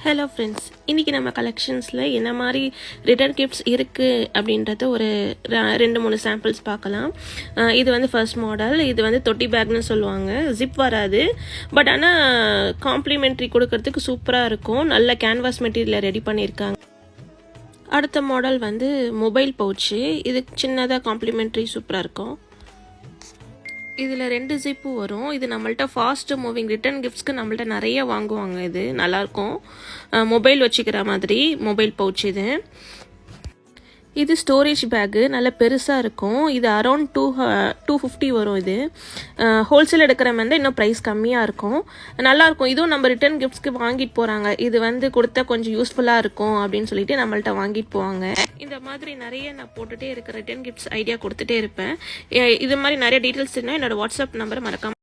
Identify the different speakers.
Speaker 1: Hello friends, இன்றைக்கி நம்ம கலெக்ஷன்ஸில் என்ன மாதிரி ரிட்டர்ன் கிஃப்ட்ஸ் இருக்குது அப்படின்றத ஒரு 2-3 சாம்பிள்ஸ் பார்க்கலாம். இது வந்து ஃபர்ஸ்ட் மாடல். இது வந்து தொட்டி பேக்னு சொல்லுவாங்க. ஜிப் வராது, பட் ஆனால் காம்ப்ளிமெண்ட்ரி கொடுக்கறதுக்கு சூப்பராக இருக்கும். நல்ல கேன்வாஸ் மெட்டீரியலில் ரெடி பண்ணியிருக்காங்க. அடுத்த மாடல் வந்து மொபைல் பவுச்சு. இது சின்னதாக காம்ப்ளிமெண்ட்ரி சூப்பராக இருக்கும். இதில் 2 ஜிப்பு வரும். இது நம்மள்ட்ட ஃபாஸ்ட் மூவிங் ரிட்டர்ன் கிஃப்ட்ஸ்க்கு நம்மள்ட்ட நிறைய வாங்குவாங்க. இது நல்லாயிருக்கும். மொபைல் வச்சுக்கிற மாதிரி மொபைல் பவுச் இது. இது ஸ்டோரேஜ் பேக்கு, நல்ல பெருசாக இருக்கும். இது அரௌண்ட் 250 வரும். இது ஹோல்சேல் எடுக்கிற மாதிரி இன்னும் ப்ரைஸ் கம்மியாக இருக்கும். நல்லாயிருக்கும். இதுவும் நம்ம ரிட்டர்ன் கிஃப்ட்ஸ்க்கு வாங்கிட்டு போகிறாங்க. இது வந்து கொடுத்தா கொஞ்சம் யூஸ்ஃபுல்லாக இருக்கும் அப்படின்னு சொல்லிட்டு நம்மள்ட்ட வாங்கிட்டு போவாங்க. இந்த மாதிரி நிறைய நான் போட்டுகிட்டே இருக்க ரிட்டர்ன் கிஃப்ட்ஸ் ஐடியா கொடுத்துட்டே இருப்பேன். இது மாதிரி நிறைய டீட்டெயில்ஸ் இருந்தால் என்னோடய வாட்ஸ்அப் நம்பரை மறக்காம